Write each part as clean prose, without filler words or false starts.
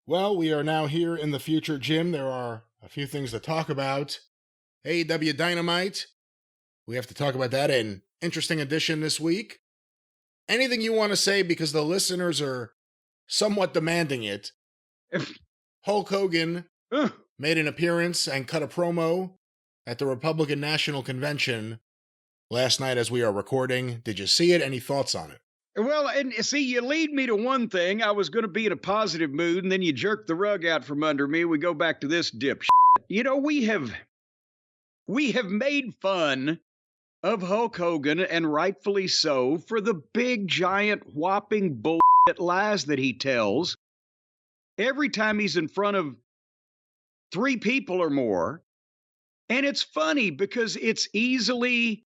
Well, we are now here in the future, Jim. There are a few things to talk about. AEW Dynamite. We have to talk about that. An interesting edition this week. Anything you want to say, because the listeners are somewhat demanding it. Hulk Hogan made an appearance and cut a promo at the Republican National Convention last night as we are recording. Did you see it? Any thoughts on it? Well, and see, you lead me to one thing. I was going to be in a positive mood, and then you jerk the rug out from under me. We go back to this dipshit. You know, we have made fun of Hulk Hogan, and rightfully so, for the big, giant, whopping bullshit lies that he tells every time he's in front of 3 people or more. And it's funny because it's easily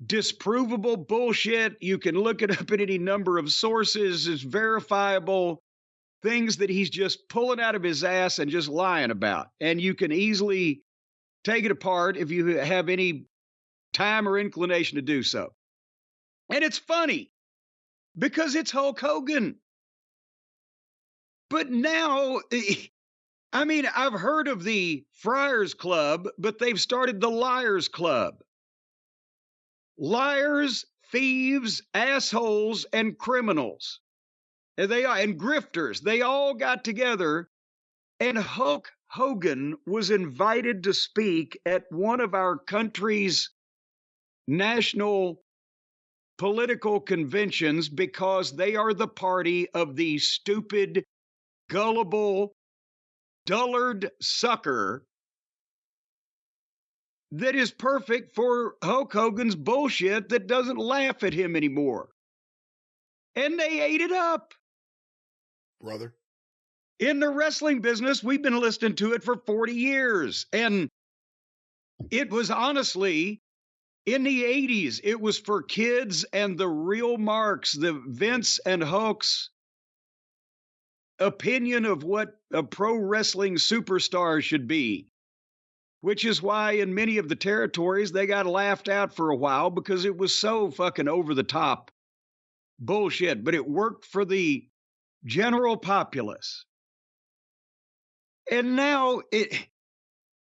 disprovable bullshit. You can look it up in any number of sources. It's verifiable things that he's just pulling out of his ass and just lying about. And you can easily take it apart if you have any time or inclination to do so. And it's funny because it's Hulk Hogan. But now, I mean, I've heard of the Friars Club, but they've started the Liars Club. Liars, thieves, assholes, and criminals. And grifters. They all got together, and Hulk Hogan was invited to speak at one of our country's national political conventions because they are the party of the stupid, gullible, dullard sucker that is perfect for Hulk Hogan's bullshit that doesn't laugh at him anymore. And they ate it up. Brother. In the wrestling business, we've been listening to it for 40 years. And it was honestly, in the 80s, it was for kids and the real marks, the Vince and Hulk's opinion of what a pro wrestling superstar should be. Which is why in many of the territories, they got laughed out for a while because it was so fucking over the top bullshit. But it worked for the general populace. And now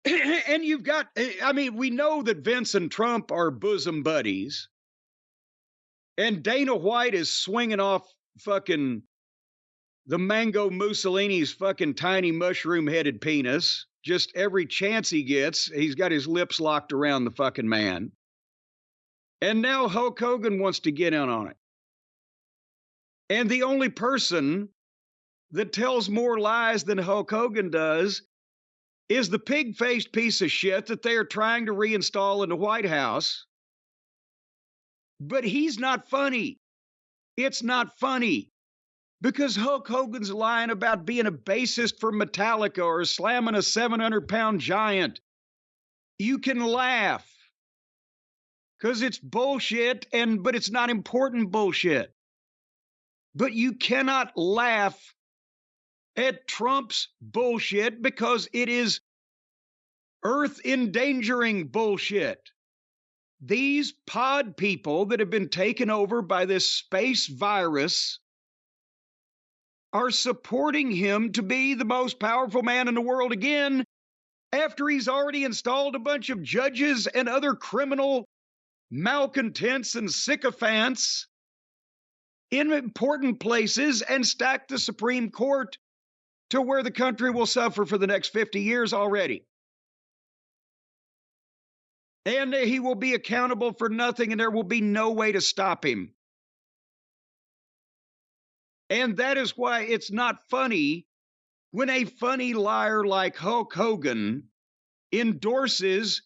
and you've got, I mean, we know that Vince and Trump are bosom buddies. And Dana White is swinging off fucking the Mango Mussolini's fucking tiny mushroom-headed penis. Just every chance he gets, he's got his lips locked around the fucking man. And now Hulk Hogan wants to get in on it. And the only person that tells more lies than Hulk Hogan does is the pig-faced piece of shit that they are trying to reinstall in the White House. But he's not funny. It's not funny. Because Hulk Hogan's lying about being a bassist for Metallica or slamming a 700-pound giant. You can laugh. Because it's bullshit, but it's not important bullshit. But you cannot laugh at Trump's bullshit because it is earth-endangering bullshit. These pod people that have been taken over by this space virus are supporting him to be the most powerful man in the world again after he's already installed a bunch of judges and other criminal malcontents and sycophants in important places and stacked the Supreme Court to where the country will suffer for the next 50 years already. And he will be accountable for nothing, and there will be no way to stop him. And that is why it's not funny when a funny liar like Hulk Hogan endorses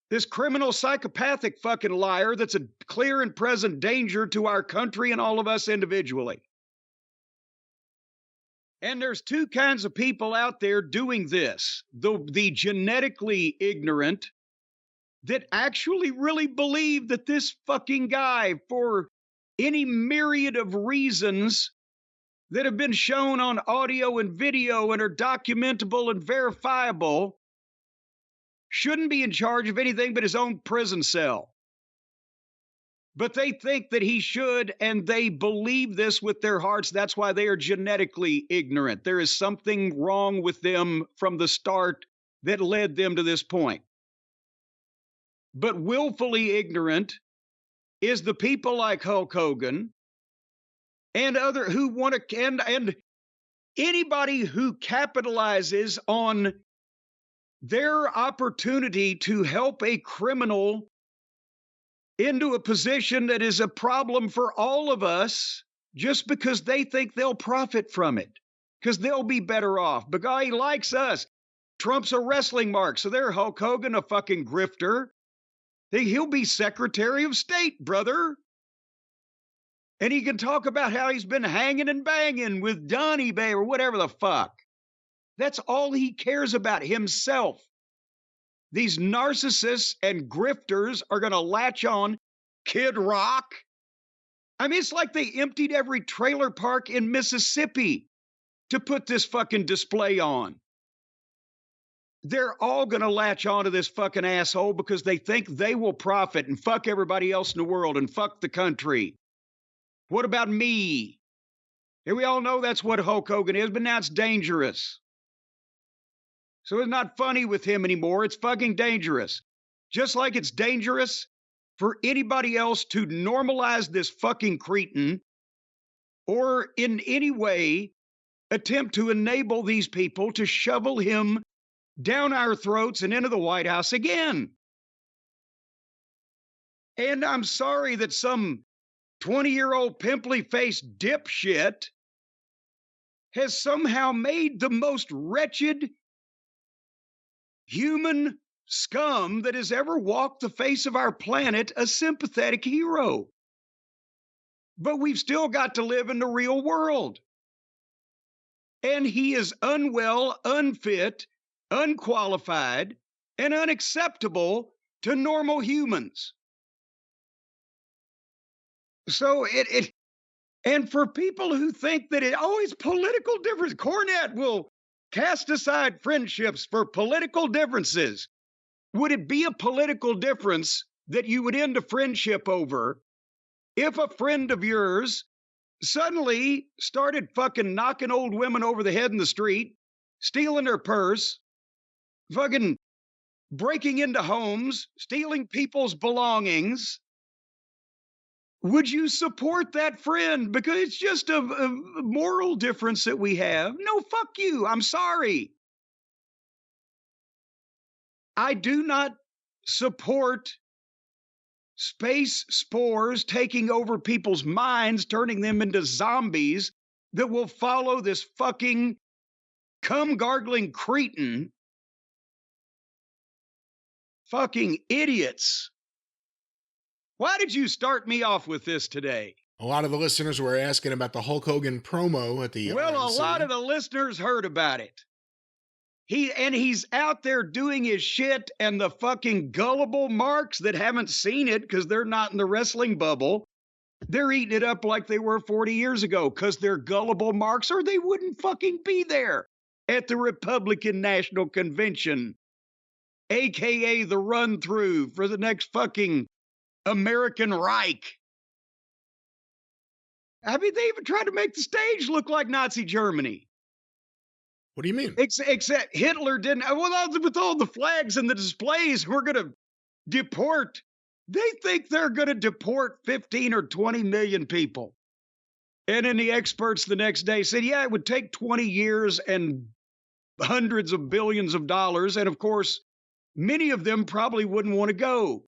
this criminal psychopathic fucking liar that's a clear and present danger to our country and all of us individually. And there's 2 kinds of people out there doing this. The genetically ignorant that actually really believe that this fucking guy, for any myriad of reasons that have been shown on audio and video and are documentable and verifiable, shouldn't be in charge of anything but his own prison cell. But they think that he should, and they believe this with their hearts. That's why they are genetically ignorant. There is something wrong with them from the start that led them to this point. But willfully ignorant is the people like Hulk Hogan and other who want to, and anybody who capitalizes on their opportunity to help a criminal into a position that is a problem for all of us just because they think they'll profit from it, because they'll be better off. Because he likes us. Trump's a wrestling mark, so they're Hulk Hogan, a fucking grifter. He'll be Secretary of State, brother. And he can talk about how he's been hanging and banging with Donnie Bay or whatever the fuck. That's all he cares about, himself. These narcissists and grifters are going to latch on Kid Rock. I mean, it's like they emptied every trailer park in Mississippi to put this fucking display on. They're all going to latch onto this fucking asshole because they think they will profit and fuck everybody else in the world and fuck the country. What about me? And we all know that's what Hulk Hogan is, but now it's dangerous. So it's not funny with him anymore. It's fucking dangerous. Just like it's dangerous for anybody else to normalize this fucking cretin or in any way attempt to enable these people to shovel him down our throats and into the White House again. And I'm sorry that some 20-year-old pimply-faced dipshit has somehow made the most wretched human scum that has ever walked the face of our planet a sympathetic hero. But we've still got to live in the real world. And he is unwell, unfit, unqualified, and unacceptable to normal humans. So and for people who think that it's political difference, Cornette will cast aside friendships for political differences. Would it be a political difference that you would end a friendship over if a friend of yours suddenly started fucking knocking old women over the head in the street, stealing their purse, fucking breaking into homes, stealing people's belongings? Would you support that friend because it's just a moral difference that we have? No, fuck you. I'm sorry. I do not support space spores taking over people's minds, turning them into zombies that will follow this fucking cum-gargling cretin. Fucking idiots. Why did you start me off with this today? A lot of the listeners were asking about the Hulk Hogan promo at the Well, RNC. a lot of the listeners heard about it. He's out there doing his shit, and the fucking gullible marks that haven't seen it because they're not in the wrestling bubble, they're eating it up like they were 40 years ago because they're gullible marks, or they wouldn't fucking be there at the Republican National Convention, aka the run-through for the next fucking American Reich. I mean, they even tried to make the stage look like Nazi Germany. What do you mean? Except Hitler didn't. Well, with all the flags and the displays, we're going to deport. They think they're going to deport 15 or 20 million people. And then the experts the next day said, yeah, it would take 20 years and hundreds of billions of dollars. And of course, many of them probably wouldn't want to go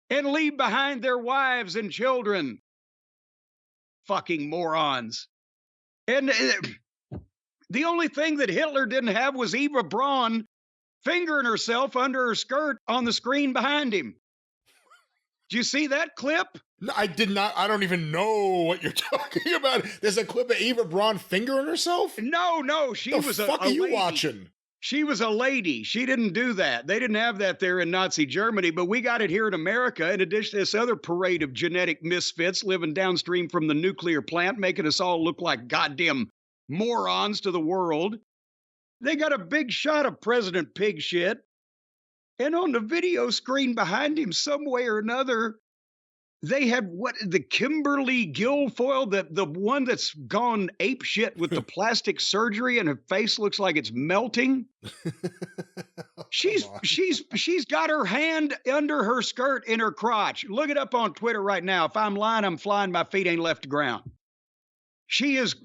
and leave behind their wives and children. Fucking morons. And the only thing that Hitler didn't have was Eva Braun fingering herself under her skirt on the screen behind him. Did you see that clip? No, I did not. I don't even know what you're talking about. There's a clip of Eva Braun fingering herself? No. She was a fuck are you lady. watching? She was a lady. She didn't do that. They didn't have that there in Nazi Germany, but we got it here in America, in addition to this other parade of genetic misfits living downstream from the nuclear plant, making us all look like goddamn morons to the world. They got a big shot of President Pig Shit, and on the video screen behind him, some way or another, They had the Kimberly Guilfoyle, the one that's gone ape shit with the plastic surgery and her face looks like it's melting. She's got her hand under her skirt in her crotch. Look it up on Twitter right now. If I'm lying, I'm flying. My feet ain't left the ground. She is.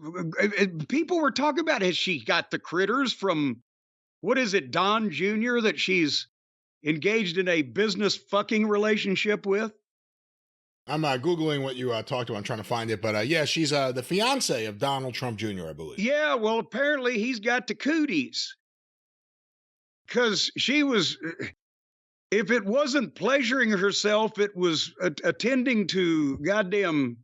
People were talking about, has she got the critters from, what is it, Don Jr. that she's engaged in a business fucking relationship with? I'm Googling what you talked about. I'm trying to find it. But yeah, she's the fiance of Donald Trump Jr., I believe. Yeah, well, apparently he's got the cooties. Because she was, if it wasn't pleasuring herself, it was attending to goddamn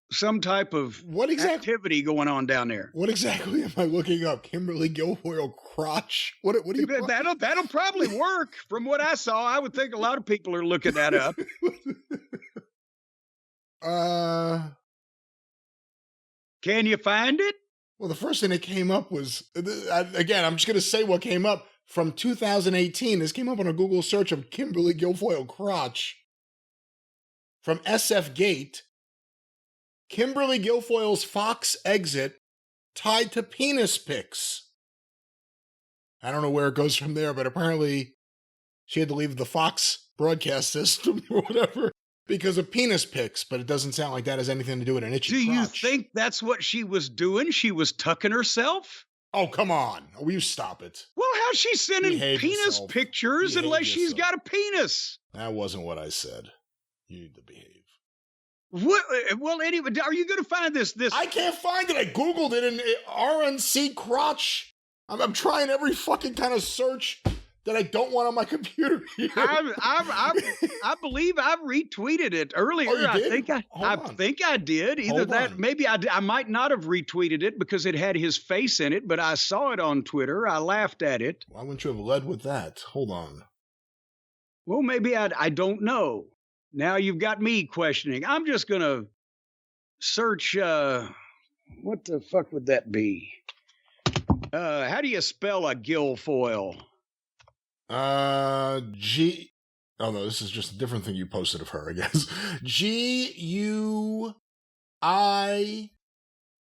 some type of activity going on down there. What exactly am I looking up? Kimberly Guilfoyle crotch? What do you? That'll probably work. From what I saw, I would think a lot of people are looking that up. Can you find it? Well, the first thing that came up was, again, I'm just going to say what came up from 2018. This came up on a Google search of Kimberly Guilfoyle crotch. From SF Gate, Kimberly Guilfoyle's Fox exit tied to penis pics. I don't know where it goes from there, but apparently she had to leave the Fox broadcast system or whatever because of penis pics, but it doesn't sound like that has anything to do with an itchy crotch. Do you think that's what she was doing? She was tucking herself? Oh, come on. Will you stop it? Well, how's she sending penis pictures unless she's got a penis? That wasn't what I said. You need to behave. What? Well, anyway, are you going to find this? I can't find it. I Googled it in RNC crotch. I'm trying every fucking kind of search that I don't want on my computer here. I believe I've retweeted it earlier. Oh, you did? I think I did. Either that, maybe I might not have retweeted it because it had his face in it, but I saw it on Twitter. I laughed at it. Why wouldn't you have led with that? Hold on. Well, maybe I don't know. Now you've got me questioning. I'm just going to search, what the fuck would that be? How do you spell a Guilfoyle? Oh no, this is just a different thing you posted of her, I guess. GUI.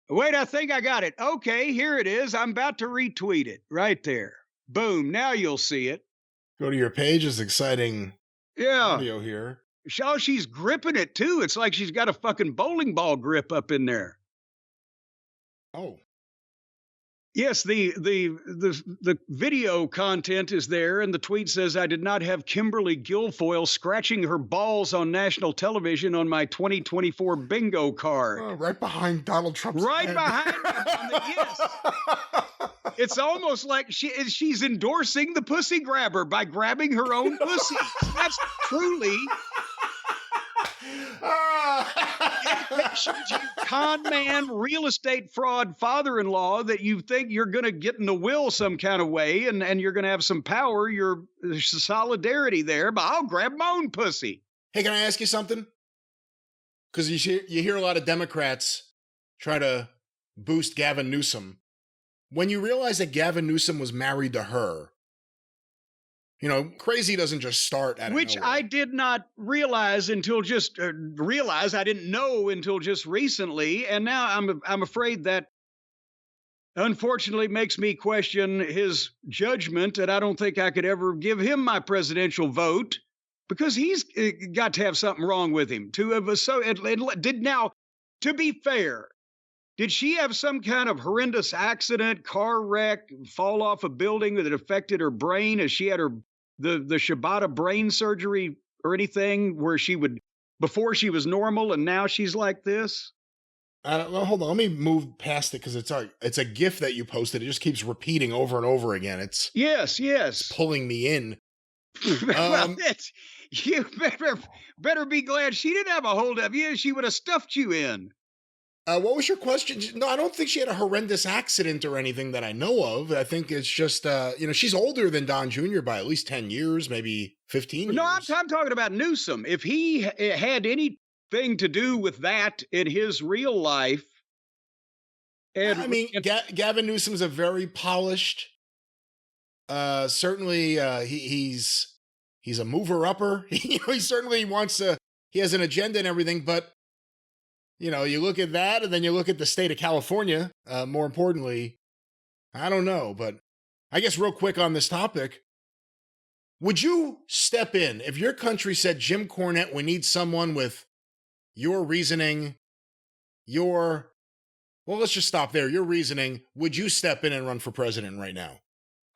Wait, I think I got it. Okay, here it is. I'm about to retweet it right there. Boom. Now you'll see it. Go to your page. It's exciting. Yeah. Video here. Oh, she's gripping it too. It's like she's got a fucking bowling ball grip up in there. Oh. Yes, the video content is there, and the tweet says, I did not have Kimberly Guilfoyle scratching her balls on national television on my 2024 bingo card. Oh, right behind Donald Trump's Right head. behind him. Yes. It's almost like she's endorsing the pussy grabber by grabbing her own pussy. That's truly... You con man, real estate fraud father-in-law that you think you're going to get in the will some kind of way and you're going to have some power, your solidarity there, but I'll grab my own pussy. Hey, can I ask you something? Because you hear a lot of Democrats try to boost Gavin Newsom. When you realize that Gavin Newsom was married to her, you know, crazy doesn't just start at which nowhere. I did not realize until just I didn't know until just recently, and now I'm afraid that unfortunately makes me question his judgment, and I don't think I could ever give him my presidential vote because he's got to have something wrong with him. To be fair, did she have some kind of horrendous accident, car wreck, fall off a building that affected her brain as she had the Shibata brain surgery or anything where before she was normal and now she's like this? Hold on, let me move past it because it's a GIF that you posted. It just keeps repeating over and over again. Yes. It's pulling me in. Well, you better be glad she didn't have a hold of you. She would have stuffed you in. What was your question? No, I don't think she had a horrendous accident or anything that I know of. I think it's just, she's older than Don Jr. by at least 10 years, maybe 15 years. No, I'm talking about Newsom. If he had anything to do with that in his real life. Gavin Newsom's a very polished, certainly he's a mover-upper. He certainly wants to, he has an agenda and everything, but you know, you look at that and then you look at the state of California, more importantly, I don't know, but I guess real quick on this topic, would you step in if your country said, Jim Cornette, we need someone with your reasoning, well, let's just stop there. Your reasoning, would you step in and run for president right now?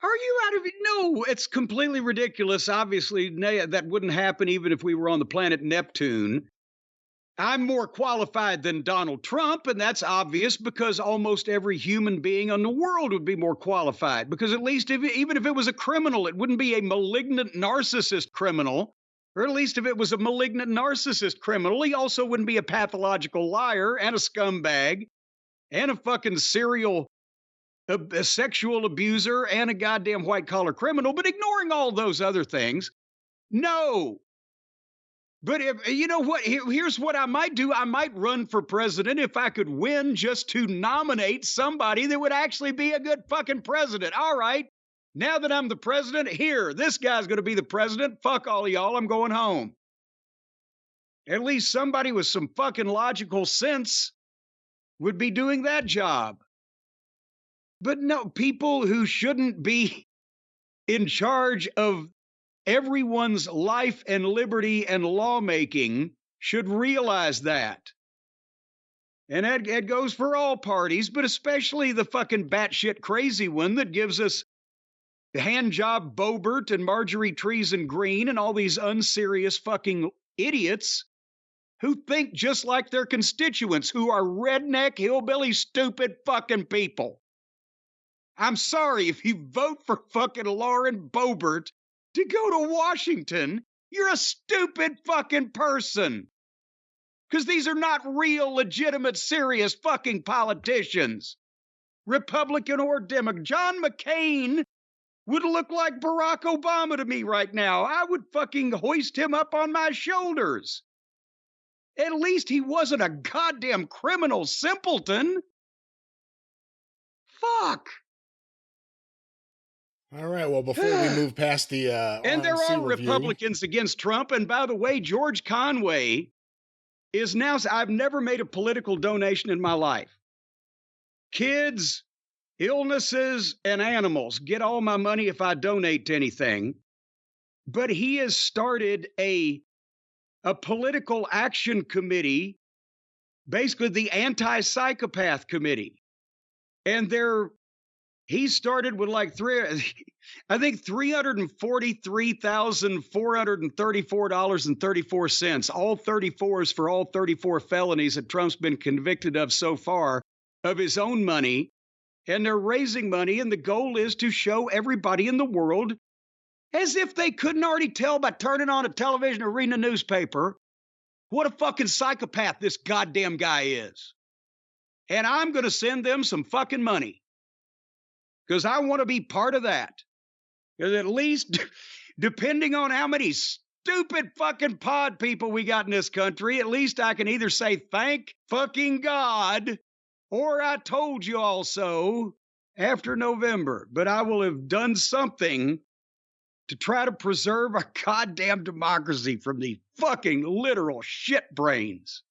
Are you out of it? No, it's completely ridiculous. Obviously, that wouldn't happen even if we were on the planet Neptune. I'm more qualified than Donald Trump, and that's obvious because almost every human being in the world would be more qualified. Because at least even if it was a criminal, it wouldn't be a malignant narcissist criminal. Or at least if it was a malignant narcissist criminal, he also wouldn't be a pathological liar and a scumbag and a fucking serial a sexual abuser and a goddamn white-collar criminal. But ignoring all those other things, no. But if you know what, here's what I might do. I might run for president if I could win just to nominate somebody that would actually be a good fucking president. All right, now that I'm the president, here, this guy's going to be the president. Fuck all of y'all, I'm going home. At least somebody with some fucking logical sense would be doing that job. But no, people who shouldn't be in charge of everyone's life and liberty and lawmaking should realize that. And that goes for all parties, but especially the fucking batshit crazy one that gives us handjob Boebert and Marjorie Treason Green and all these unserious fucking idiots who think just like their constituents, who are redneck, hillbilly, stupid fucking people. I'm sorry, if you vote for fucking Lauren Boebert to go to Washington, you're a stupid fucking person. Because these are not real, legitimate, serious fucking politicians. Republican or Democrat. John McCain would look like Barack Obama to me right now. I would fucking hoist him up on my shoulders. At least he wasn't a goddamn criminal simpleton. Fuck. All right, well, before we move past the and they're RNC all review, Republicans against Trump. And by the way, George Conway is now, I've never made a political donation in my life. Kids, illnesses, and animals get all my money if I donate to anything. But he has started a political action committee, basically the anti-psychopath committee. And he started with like $343,434.34. All 34s for all 34 felonies that Trump's been convicted of so far of his own money. And they're raising money, and the goal is to show everybody in the world, as if they couldn't already tell by turning on a television or reading a newspaper, what a fucking psychopath this goddamn guy is. And I'm going to send them some fucking money. Because I want to be part of that. Because at least, depending on how many stupid fucking pod people we got in this country, at least I can either say thank fucking God, or I told you all so after November. But I will have done something to try to preserve our goddamn democracy from these fucking literal shit brains.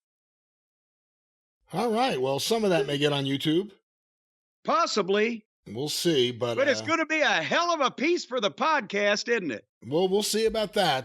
All right, well, some of that may get on YouTube. Possibly. We'll see, but it's going to be a hell of a piece for the podcast, isn't it? Well, we'll see about that.